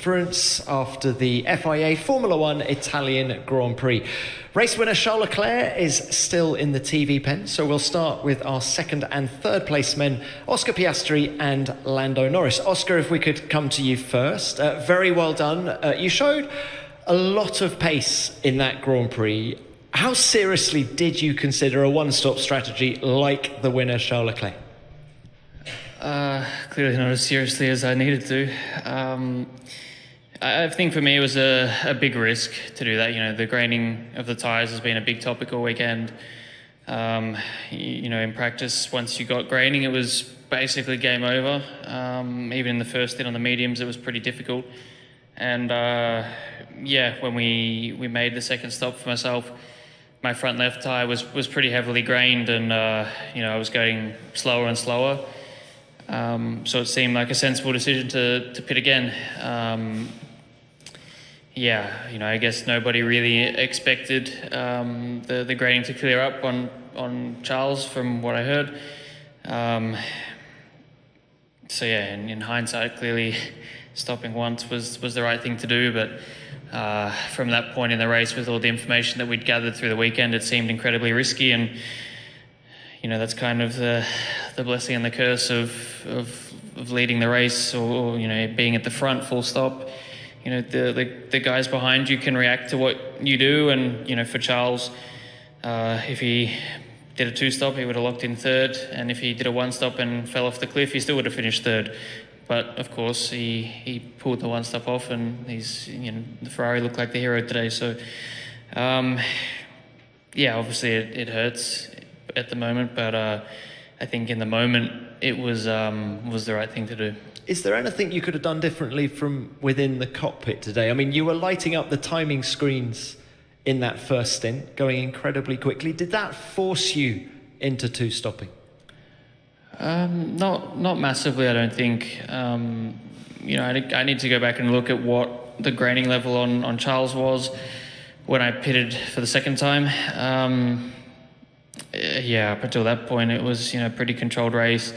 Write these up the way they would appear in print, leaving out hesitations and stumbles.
conference after the FIA Formula One Italian Grand Prix. Race winner Charles Leclerc is still in the TV pen, so we'll start with our second and third place men, Oscar Piastri and Lando Norris. Oscar, if we could come to you first. Very well done. You showed a lot of pace in that Grand Prix. How seriously did you consider a one-stop strategy like the winner Charles Leclerc? Clearly not as seriously as I needed to. I think for me it was a big risk to do that. You know, the graining of the tyres has been a big topic all weekend. You know, in practice, once you got graining, it was basically game over. Even in the first stint on the mediums, it was pretty difficult. And yeah, when we made the second stop for myself, my front left tyre was pretty heavily grained, and you know, I was going slower and slower. So it seemed like a sensible decision to pit again. Yeah, you know, I guess nobody really expected the grading to clear up on Charles, from what I heard. So yeah, in hindsight, clearly stopping once was the right thing to do. But from that point in the race, with all the information that we'd gathered through the weekend, it seemed incredibly risky. And you know, that's kind of the blessing and the curse of leading the race, or you know, being at the front, full stop. You know, the guys behind you can react to what you do, and you know, for Charles, if he did a two-stop, he would have locked in third, and if he did a one-stop and fell off the cliff, he still would have finished third. But of course, he pulled the one-stop off, and you know, the Ferrari looked like the hero today. So, yeah, obviously it hurts at the moment, but I think in the moment it was the right thing to do. Is there anything you could have done differently from within the cockpit today? I mean, you were lighting up the timing screens in that first stint, going incredibly quickly. Did that force you into two-stopping? Not massively, I don't think. You know, I need to go back and look at what the graining level on Charles was when I pitted for the second time. Yeah, up until that point, it was, you know, a pretty controlled race.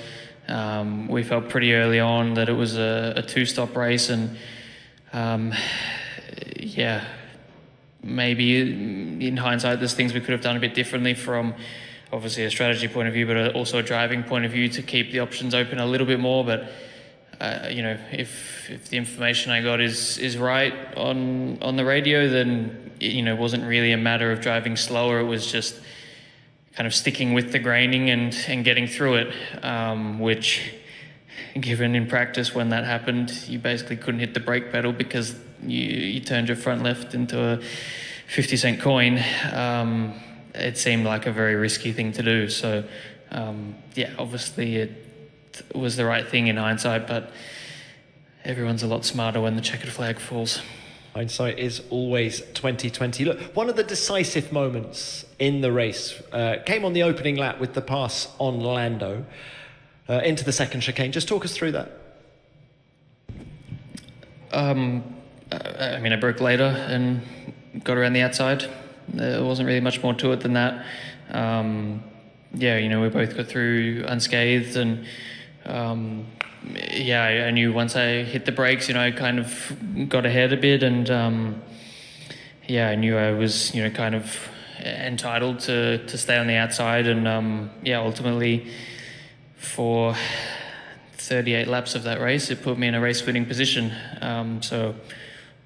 We felt pretty early on that it was a two-stop race, and yeah, maybe in hindsight there's things we could have done a bit differently from obviously a strategy point of view, but also a driving point of view, to keep the options open a little bit more. But you know, if the information I got is right on the radio, then you know, it wasn't really a matter of driving slower. It was just kind of sticking with the graining and getting through it, which, given in practice when that happened, you basically couldn't hit the brake pedal because you turned your front left into a 50-cent coin. It seemed like a very risky thing to do. So yeah, obviously it was the right thing in hindsight, but everyone's a lot smarter when the checkered flag falls. Hindsight is always 2020. Look, one of the decisive moments in the race came on the opening lap with the pass on Lando into the second chicane. Just talk us through that. I mean, I broke later and got around the outside. There wasn't really much more to it than that. Yeah, you know, we both got through unscathed, and yeah, I knew once I hit the brakes, you know, I kind of got ahead a bit, and yeah, I knew I was, you know, kind of entitled to stay on the outside, and yeah, ultimately for 38 laps of that race, it put me in a race-winning position. So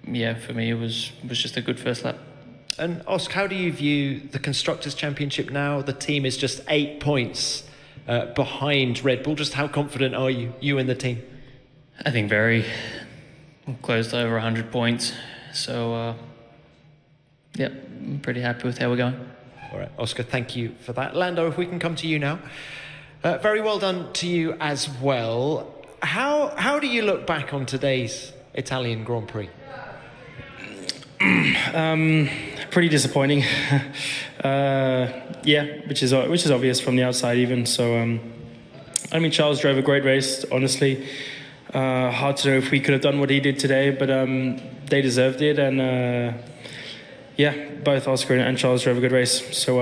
yeah, for me, it was just a good first lap. And Oscar, how do you view the Constructors' Championship now? The team is just 8 points behind Red Bull. Just how confident are you and the team? I think very close to over 100 points. So, yeah, I'm pretty happy with how we're going. All right, Oscar, thank you for that. Lando, if we can come to you now. Very well done to you as well. How do you look back on today's Italian Grand Prix? Pretty disappointing. Yeah, which is obvious from the outside even. So, I mean, Charles drove a great race, honestly. Hard to know if we could have done what he did today, but they deserved it. And yeah, both Oscar and Charles drove a good race. So,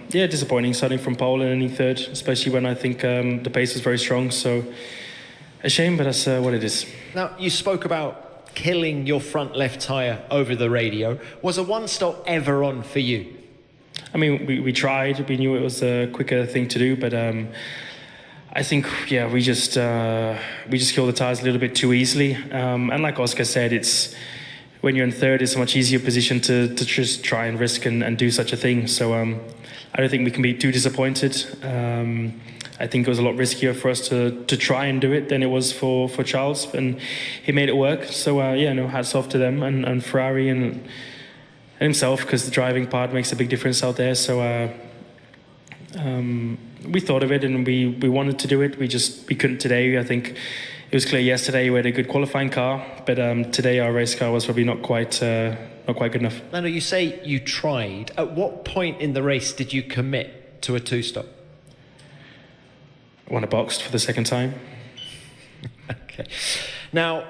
yeah, disappointing starting from pole and ending third, especially when I think the pace was very strong. So, a shame, but that's what it is. Now, you spoke about killing your front left tyre over the radio. Was a one-stop ever on for you? I mean, we tried. We knew it was a quicker thing to do, but I think, yeah, we just kill the tires a little bit too easily. And like Oscar said, it's when you're in third, it's a much easier position to just try and risk and do such a thing. So I don't think we can be too disappointed. I think it was a lot riskier for us to try and do it than it was for Charles, and he made it work. So yeah, no, hats off to them and Ferrari and himself, because the driving part makes a big difference out there. So we thought of it and we wanted to do it. We couldn't today. I think it was clear yesterday we had a good qualifying car, but today our race car was probably not quite good enough. Lando, you say you tried. At what point in the race did you commit to a two-stop? I won a boxed for the second time. Okay. Now,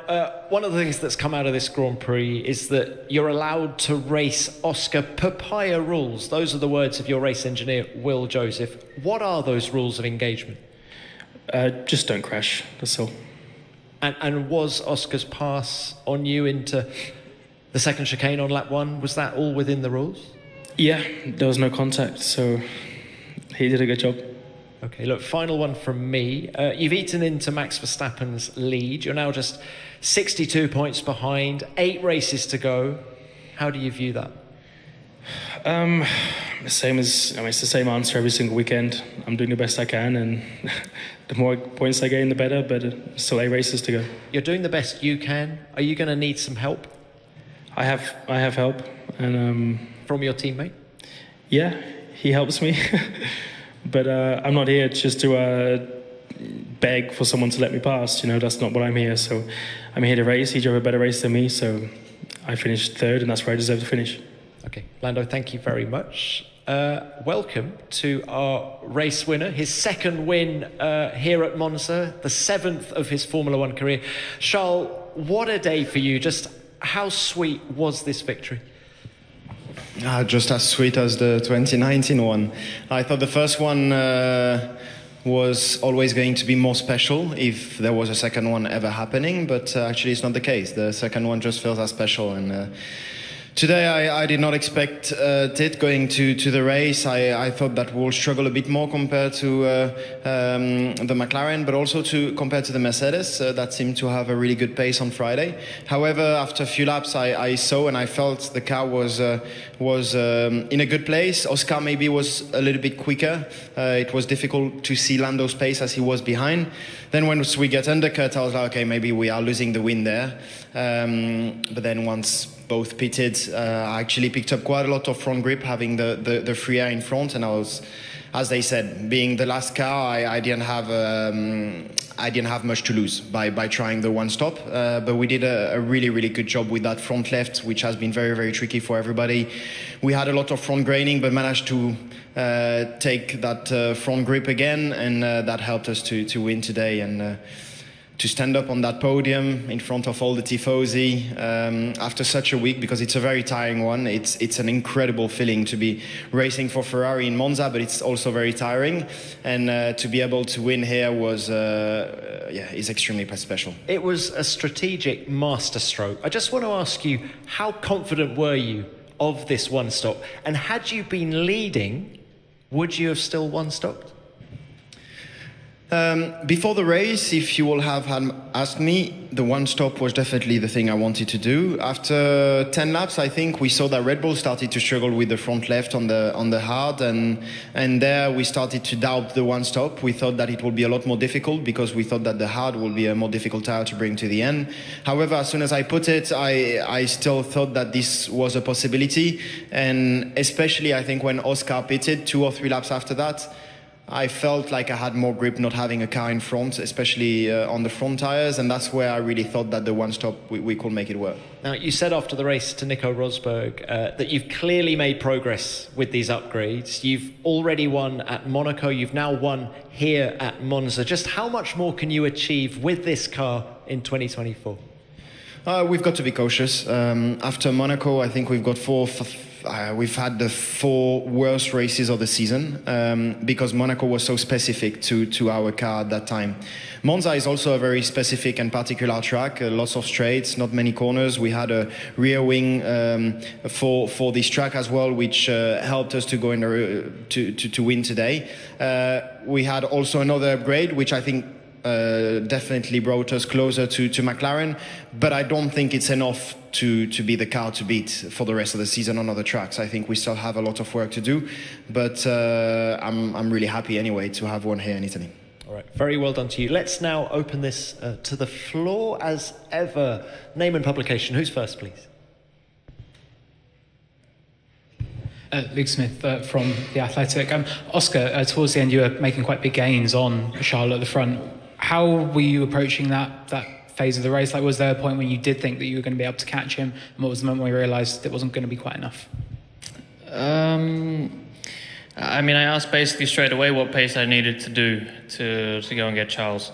one of the things that's come out of this Grand Prix is that you're allowed to race Oscar Papaya rules. Those are the words of your race engineer, Will Joseph. What are those rules of engagement? Just don't crash, that's all. And was Oscar's pass on you into the second chicane on lap 1, was that all within the rules? Yeah, there was no contact, so he did a good job. Okay, look, final one from me. You've eaten into Max Verstappen's lead. You're now just 62 points behind, 8 races to go. How do you view that? It's the same answer every single weekend. I'm doing the best I can, and the more points I gain, the better, but still 8 races to go. You're doing the best you can. Are you going to need some help? I have help. And from your teammate? Yeah, he helps me. But I'm not here just to beg for someone to let me pass. You know, that's not what I'm here. So I'm here to race. He drove a better race than me, so I finished third, and that's where I deserve to finish. Okay, Lando, thank you very much. Welcome to our race winner, his second win here at Monza, the 7th of his Formula One career. Charles, what a day for you. Just how sweet was this victory? Just as sweet as the 2019 one. I thought the first one was always going to be more special if there was a second one ever happening, but actually it's not the case. The second one just feels as special, and today I did not expect it going to the race. I thought that we'll struggle a bit more compared to the McLaren, but also compared to the Mercedes that seemed to have a really good pace on Friday. However, after a few laps, I saw and I felt the car was in a good place. Oscar maybe was a little bit quicker. It was difficult to see Lando's pace as he was behind. Then once we get undercut, I was like, okay, maybe we are losing the win there. But then once both pitted, I actually picked up quite a lot of front grip, having the free air in front, and I was, as they said, being the last car, I didn't have much to lose by trying the one stop. But we did a really good job with that front left, which has been very tricky for everybody. We had a lot of front graining, but managed to take that front grip again, and that helped us to win today and to stand up on that podium in front of all the tifosi after such a week, because it's a very tiring one. It's an incredible feeling to be racing for Ferrari in Monza, but it's also very tiring, and to be able to win here was is extremely special. It was a strategic masterstroke. I just want to ask you, how confident were you of this one stop, and had you been leading, would you have still one stopped? Before the race, if you will have asked me, the one stop was definitely the thing I wanted to do. After 10 laps, I think we saw that Red Bull started to struggle with the front left on the hard, and there we started to doubt the one stop. We thought that it would be a lot more difficult, because we thought that the hard would be a more difficult tire to bring to the end. However, as soon as I put it, I still thought that this was a possibility, and especially I think when Oscar pitted 2 or 3 laps after that, I felt like I had more grip not having a car in front, especially on the front tires, and that's where I really thought that the one stop we could make it work. Now, you said after the race to Nico Rosberg that you've clearly made progress with these upgrades. You've already won at Monaco, you've now won here at Monza. Just how much more can you achieve with this car in 2024? We've got to be cautious. After Monaco, I think we've got we've had the 4 worst races of the season because Monaco was so specific to our car at that time. Monza is also a very specific and particular track, lots of straights, not many corners. We had a rear wing for this track as well, which helped us to go in to win today. We had also another upgrade, which I think definitely brought us closer to McLaren, but I don't think it's enough to be the car to beat for the rest of the season on other tracks. I think we still have a lot of work to do, but I'm really happy anyway to have one here in Italy. All right, very well done to you. Let's now open this to the floor as ever. Name and publication. Who's first, please? Luke Smith from The Athletic. Oscar, towards the end you were making quite big gains on Charles at the front. How were you approaching that phase of the race? Like, was there a point when you did think that you were going to be able to catch him? And what was the moment when you realised it wasn't going to be quite enough? I mean, I asked basically straight away what pace I needed to do to go and get Charles.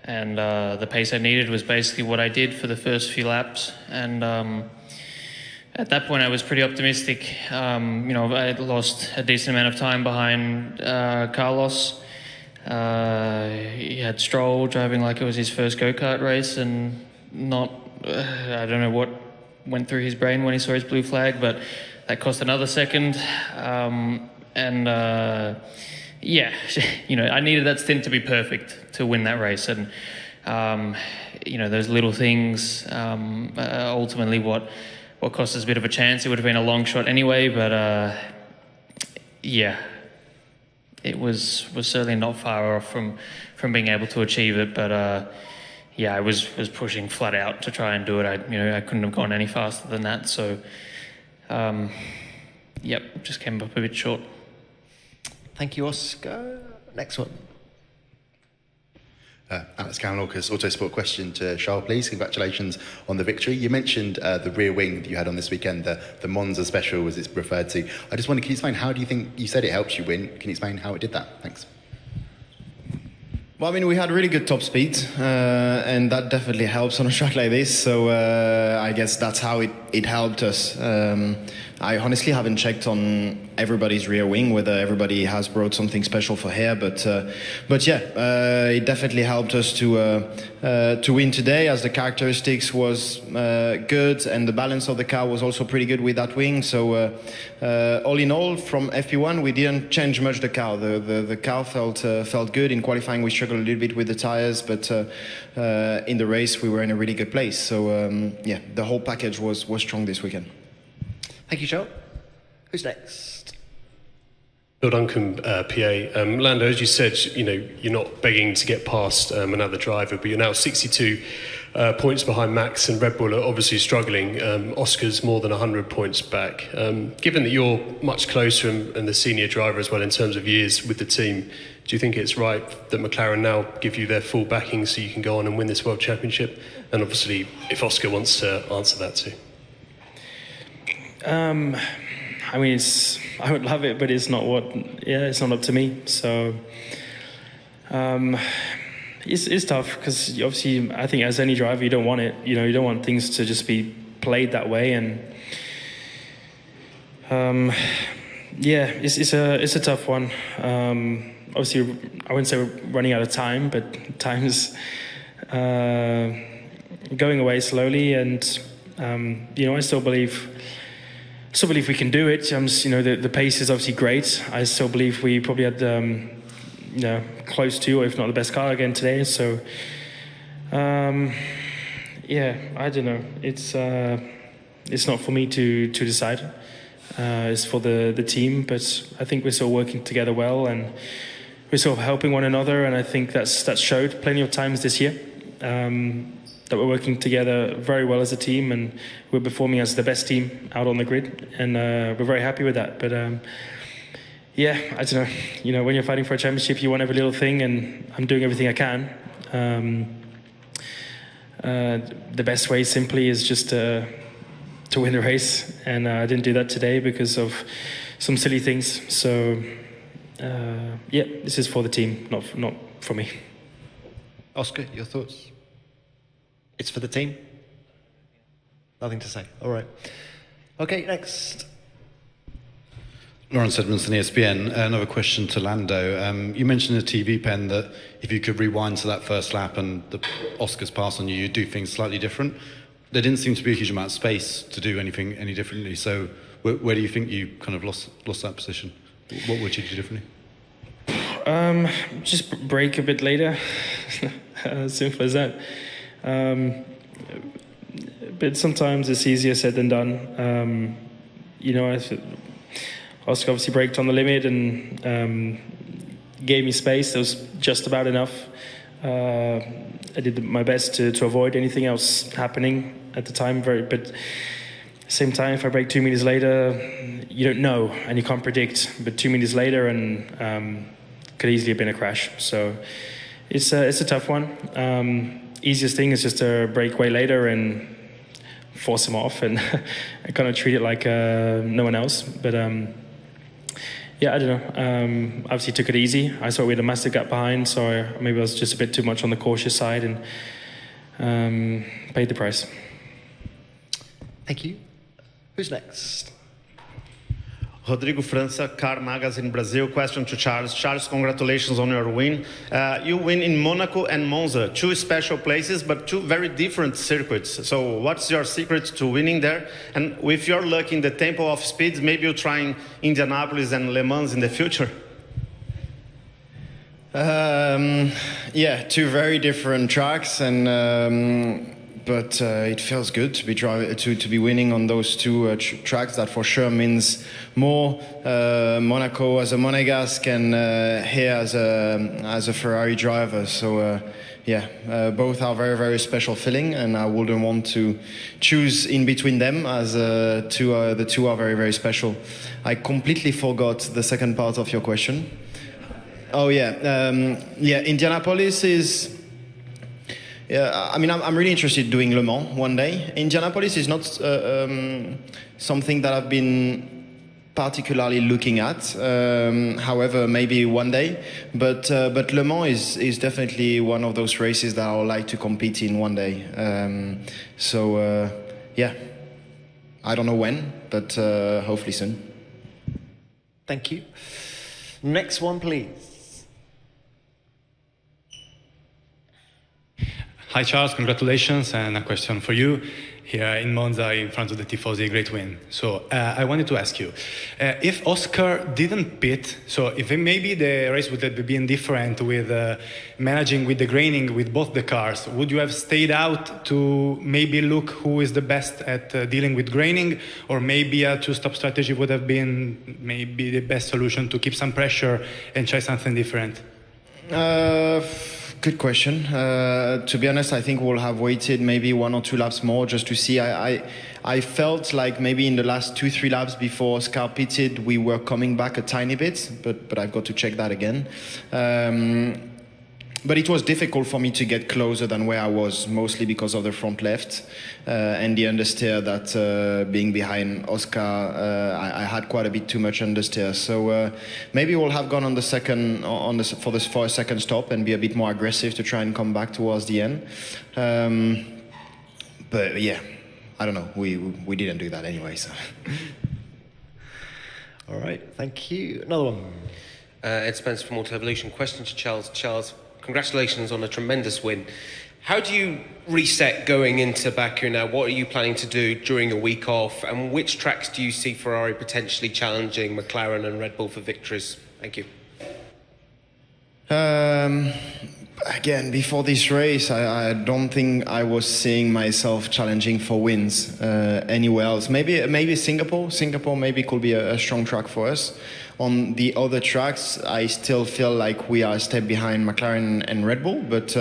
And the pace I needed was basically what I did for the first few laps. And at that point, I was pretty optimistic. I had lost a decent amount of time behind Carlos. He had Stroll driving like it was his first go-kart race, and I don't know what went through his brain when he saw his blue flag, but that cost another second. I needed that stint to be perfect to win that race. And, those little things, ultimately what cost us a bit of a chance. It would have been a long shot anyway, but it was certainly not far off from being able to achieve it. But I was pushing flat out to try and do it. I couldn't have gone any faster than that. So, just came up a bit short. Thank you, Oscar. Next one. Alex Kalinauckas, Autosport question to Charles, please. Congratulations on the victory. You mentioned the rear wing that you had on this weekend, the Monza special as it's referred to. I just wonder, can you explain, how do you think, you said it helped you win, can you explain how it did that? Thanks. Well, I mean, we had really good top speed, and that definitely helps on a track like this. So I guess that's how it helped us. I honestly haven't checked on everybody's rear wing, whether everybody has brought something special for here, but it definitely helped us to win today, as the characteristics was good and the balance of the car was also pretty good with that wing. So all in all, from FP1 we didn't change much the car. The car felt good. In qualifying we struggled a little bit with the tires, but in the race we were in a really good place. So the whole package was strong this weekend. Thank you, Charles. Who's next? Bill Duncan, PA. Lando, as you said, you're not begging to get past another driver, but you're now 62 points behind Max, and Red Bull are obviously struggling. Oscar's more than 100 points back. Given that you're much closer and the senior driver as well in terms of years with the team, do you think it's right that McLaren now give you their full backing so you can go on and win this World Championship? And obviously, if Oscar wants to answer that too. I mean, I would love it, but it's not it's not up to me. So it's tough, because obviously I think as any driver you don't want it. You don't want things to just be played that way, and it's a tough one. Obviously I wouldn't say we're running out of time, but time's going away slowly, and I still believe we can do it. The pace is obviously great. I still believe we probably had close to, or if not the best car again today. So I don't know. It's not for me to decide. It's for the team. But I think we're still working together well, and we're sort of helping one another. And I think that's showed plenty of times this year. That we're working together very well as a team, and we're performing as the best team out on the grid, and we're very happy with that. But I don't know. When you're fighting for a championship, you want every little thing, and I'm doing everything I can. The best way simply is just to win the race, and I didn't do that today because of some silly things. So this is for the team, not for me. Oscar, your thoughts? It's for the team? Nothing to say. All right. Okay, next. Lawrence Edmondson, ESPN. Another question to Lando. You mentioned in the TV pen that if you could rewind to that first lap and the Oscar's pass on you, you'd do things slightly different. There didn't seem to be a huge amount of space to do anything any differently. So where do you think you kind of lost that position? What would you do differently? Just brake a bit later. Simple as that. But sometimes it's easier said than done. Oscar obviously braked on the limit and gave me space. That was just about enough. I did my best to avoid anything else happening at the time. But at the same time, if I brake 2 meters later, you don't know and you can't predict. But 2 meters later, and could easily have been a crash. So it's a tough one. Easiest thing is just to brake way later and force him off and kind of treat it like no one else. But yeah, I don't know. Obviously took it easy. I saw we had a massive gap behind, so maybe I was just a bit too much on the cautious side and paid the price. Thank you. Who's next? Rodrigo França, Car Magazine Brazil. Question to Charles. Charles, congratulations on your win. You win in Monaco and Monza, two special places, but two very different circuits. So what's your secret to winning there? And with your luck in the tempo of speeds, maybe you're trying Indianapolis and Le Mans in the future? Yeah, two very different tracks, and but it feels good to be winning on those two tracks. That for sure means more. Monaco as a Monegasque and here as a Ferrari driver. So yeah, both are very, very special feeling, and I wouldn't want to choose in between them, as the two are very, very special. I completely forgot the second part of your question. Oh yeah, yeah. Indianapolis is. Yeah, I mean, I'm really interested in doing Le Mans one day. Indianapolis is not something that I've been particularly looking at. However, maybe one day. But Le Mans is definitely one of those races that I would like to compete in one day. So yeah, I don't know when, but hopefully soon. Thank you. Next one, please. Hi Charles, congratulations, and a question for you. Here in Monza, in front of the Tifosi, a great win. So I wanted to ask you, if Oscar didn't pit, so if maybe the race would have been different with managing with the graining with both the cars, would you have stayed out to maybe look who is the best at dealing with graining, or maybe a two-stop strategy would have been maybe the best solution to keep some pressure and try something different? Good question. To be honest, I think we'll have waited maybe 1 or 2 laps more just to see. I felt like maybe in the last 2-3 laps before Oscar pitted, we were coming back a tiny bit, but I've got to check that again. But it was difficult for me to get closer than where I was, mostly because of the front left and the understeer. That being behind Oscar, I had quite a bit too much understeer. So maybe we'll have gone on the second for a second stop and be a bit more aggressive to try and come back towards the end. But yeah, I don't know. We didn't do that anyway. So. All right, thank you. Another one. Ed Spence from Auto Evolution. Question to Charles. Charles, congratulations on a tremendous win. How do you reset going into Baku now? What are you planning to do during a week off? And which tracks do you see Ferrari potentially challenging McLaren and Red Bull for victories? Thank you. Again, before this race, I don't think I was seeing myself challenging for wins anywhere else. Maybe Singapore. Singapore maybe could be a strong track for us. On the other tracks, I still feel like we are a step behind McLaren and Red Bull, but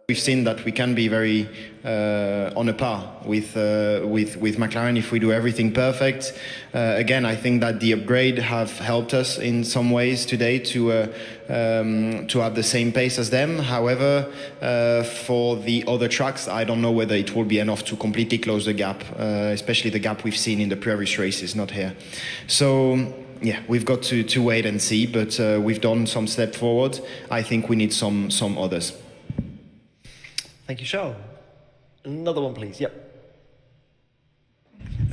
we've seen that we can be very on a par with McLaren if we do everything perfect. Again, I think that the upgrade have helped us in some ways today to have the same pace as them. However, for the other tracks, I don't know whether it will be enough to completely close the gap, especially the gap we've seen in the previous races, not here. So. Yeah, we've got to wait and see, but we've done some step forward. I think we need some others. Thank you, Charles. Another one, please. Yep.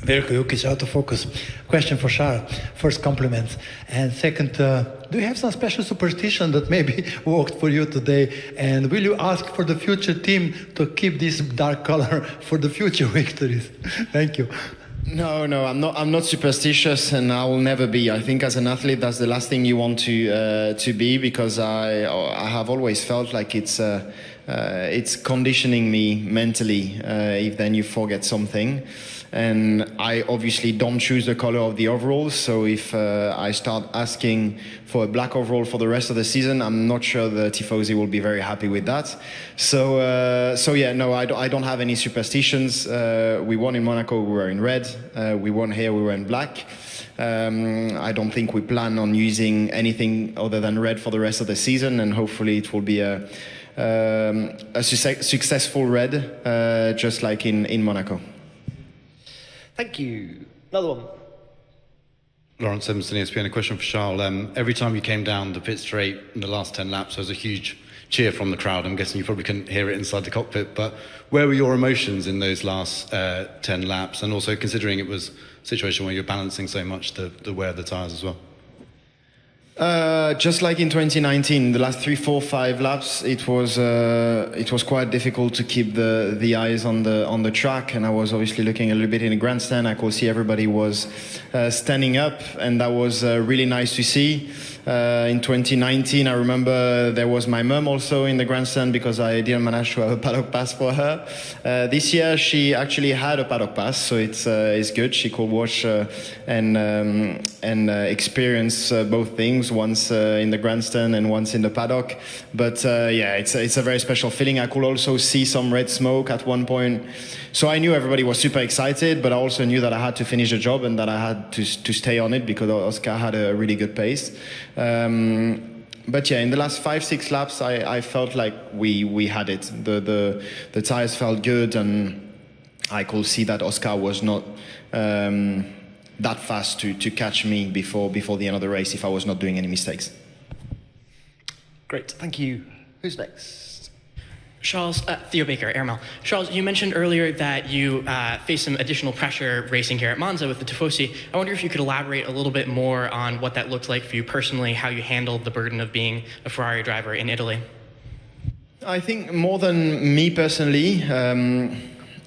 Very quick, it's out of focus. Question for Charles. First, compliment. And second, do you have some special superstition that maybe worked for you today? And will you ask for the future team to keep this dark color for the future victories? Thank you. No, I'm not superstitious, and I will never be. I think as an athlete, that's the last thing you want to be, because I have always felt like it's conditioning me mentally if then you forget something. And I obviously don't choose the color of the overalls, so if I start asking for a black overall for the rest of the season, I'm not sure the Tifosi will be very happy with that. So yeah, no, I don't have any superstitions. We won in Monaco, we were in red. We won here, we were in black. I don't think we plan on using anything other than red for the rest of the season, and hopefully it will be a successful red, just like in Monaco. Thank you. Another one. Lawrence Emerson, ESPN. A question for Charles. Every time you came down the pit straight in the last 10 laps, there was a huge cheer from the crowd. I'm guessing you probably couldn't hear it inside the cockpit, but where were your emotions in those last 10 laps? And also considering it was a situation where you're balancing so much the wear of the tyres as well. Just like in 2019, the last 3, 4, 5 laps, it was quite difficult to keep the eyes on the track, and I was obviously looking a little bit in the grandstand. I could see everybody was standing up, and that was really nice to see. In 2019, I remember there was my mum also in the grandstand because I didn't manage to have a paddock pass for her. This year, she actually had a paddock pass, so it's good. She could watch and experience both things, once in the grandstand and once in the paddock. But yeah, it's a very special feeling. I could also see some red smoke at one point. So I knew everybody was super excited, but I also knew that I had to finish the job and that I had to stay on it because Oscar had a really good pace. But yeah, in the last 5, 6 laps, I felt like we had it. The tires felt good, and I could see that Oscar was not that fast to catch me before the end of the race if I was not doing any mistakes. Great, thank you. Who's next? Charles, Theo Baker, Airmail. Charles, you mentioned earlier that you faced some additional pressure racing here at Monza with the Tifosi. I wonder if you could elaborate a little bit more on what that looked like for you personally, how you handled the burden of being a Ferrari driver in Italy. I think more than me personally,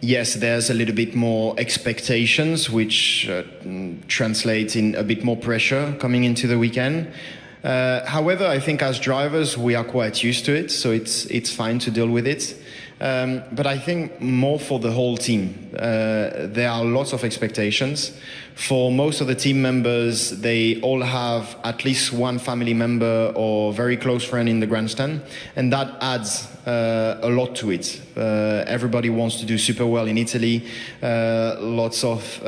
yes, there's a little bit more expectations, which translates in a bit more pressure coming into the weekend. However, I think as drivers, we are quite used to it, so it's fine to deal with it. But I think more for the whole team. There are lots of expectations. For most of the team members, they all have at least one family member or very close friend in the grandstand, and that adds a lot to it. Everybody wants to do super well in Italy. Lots of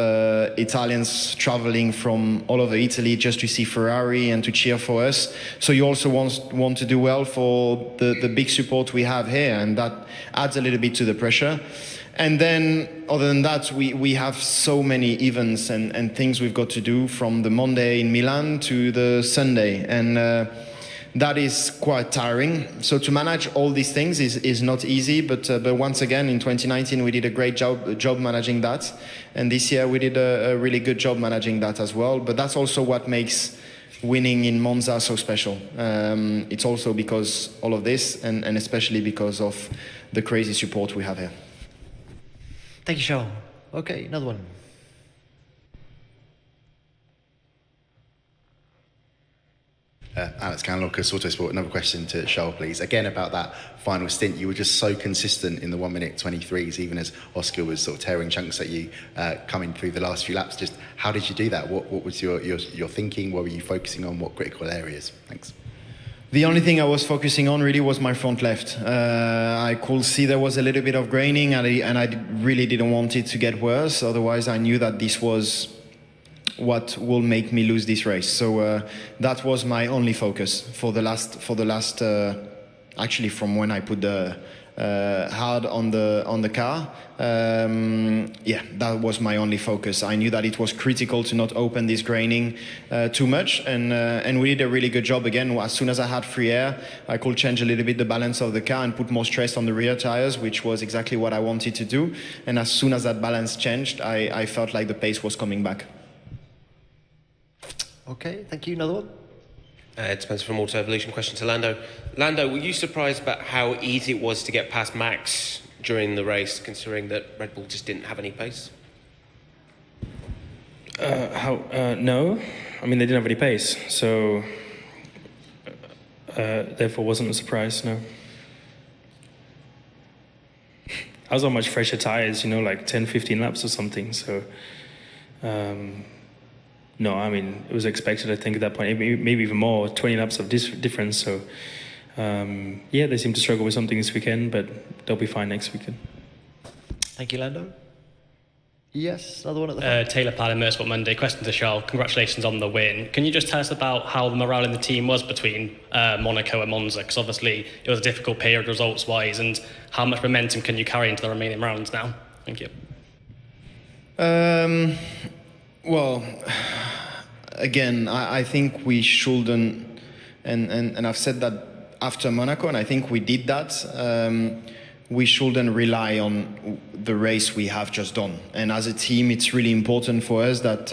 Italians traveling from all over Italy just to see Ferrari and to cheer for us. So you also want to do well for the big support we have here, and that adds a little bit to the pressure. And then, other than that, we have so many events and things we've got to do, from the Monday in Milan to the Sunday. And that is quite tiring. So to manage all these things is not easy. But once again, in 2019, we did a great job managing that. And this year, we did a really good job managing that as well. But that's also what makes winning in Monza so special. It's also because all of this, and especially because of the crazy support we have here. Thank you, Charles. Okay, another one. Alex Canlocus, Autosport. Another question to Charles, please. Again, about that final stint. You were just so consistent in the 1-minute 23s, even as Oscar was sort of tearing chunks at you coming through the last few laps. Just how did you do that? What was your thinking? What were you focusing on? What critical areas? Thanks. The only thing I was focusing on really was my front left. I could see there was a little bit of graining, and I really didn't want it to get worse. Otherwise, I knew that this was what will make me lose this race. So that was my only focus for the last. Actually, from when I put the hard on the car. Yeah, that was my only focus. I knew that it was critical to not open this graining too much, and we did a really good job again. As soon as I had free air, I could change a little bit the balance of the car and put more stress on the rear tires, which was exactly what I wanted to do. And as soon as that balance changed, I felt like the pace was coming back. Okay, thank you. Another one? Ed Spencer from Auto Evolution. Question to Lando. Lando, were you surprised about how easy it was to get past Max during the race, considering that Red Bull just didn't have any pace? No. I mean, they didn't have any pace, so therefore wasn't a surprise, no. I was on much fresher tires, like 10, 15 laps or something, so... no, I mean, it was expected, I think, at that point, maybe even more, 20 laps of difference. So, yeah, they seem to struggle with something this weekend, but they'll be fine next weekend. Thank you, Lando. Yes, another one at the front. Taylor Palin, Motorsport Monday. Question to Charles. Congratulations on the win. Can you just tell us about how the morale in the team was between Monaco and Monza? Because obviously it was a difficult period results-wise, and how much momentum can you carry into the remaining rounds now? Thank you. Well, again, I think we shouldn't, and I've said that after Monaco, and I think we did that. We shouldn't rely on the race we have just done. And as a team, it's really important for us that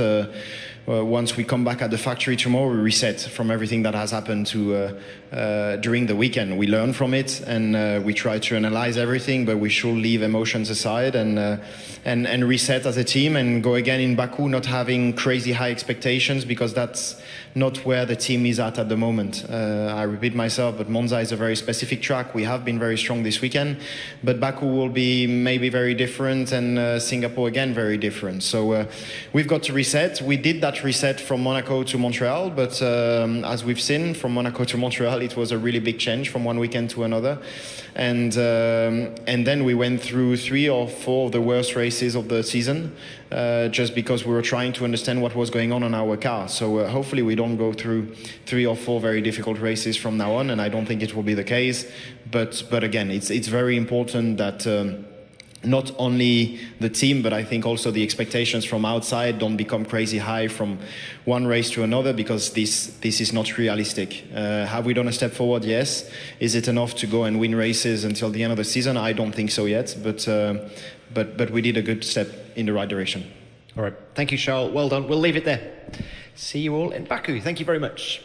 once we come back at the factory tomorrow, we reset from everything that has happened during the weekend. We learn from it, and we try to analyze everything, but we should leave emotions aside and reset as a team and go again in Baku, not having crazy high expectations, because that's not where the team is at the moment. I repeat myself, but Monza is a very specific track. We have been very strong this weekend, but Baku will be maybe very different, and Singapore again very different. So we've got to reset. We did that reset from Monaco to Montreal, but as we've seen, from Monaco to Montreal, it was a really big change from one weekend to another. And then we went through 3 or 4 of the worst races of the season, just because we were trying to understand what was going on our car. So hopefully we don't go through 3 or 4 very difficult races from now on, and I don't think it will be the case. But again, it's very important that not only the team, but I think also the expectations from outside don't become crazy high from one race to another, because this is not realistic. Have we done a step forward? Yes. Is it enough to go and win races until the end of the season? I don't think so yet, but we did a good step in the right direction. All right. Thank you, Charles. Well done. We'll leave it there. See you all in Baku. Thank you very much.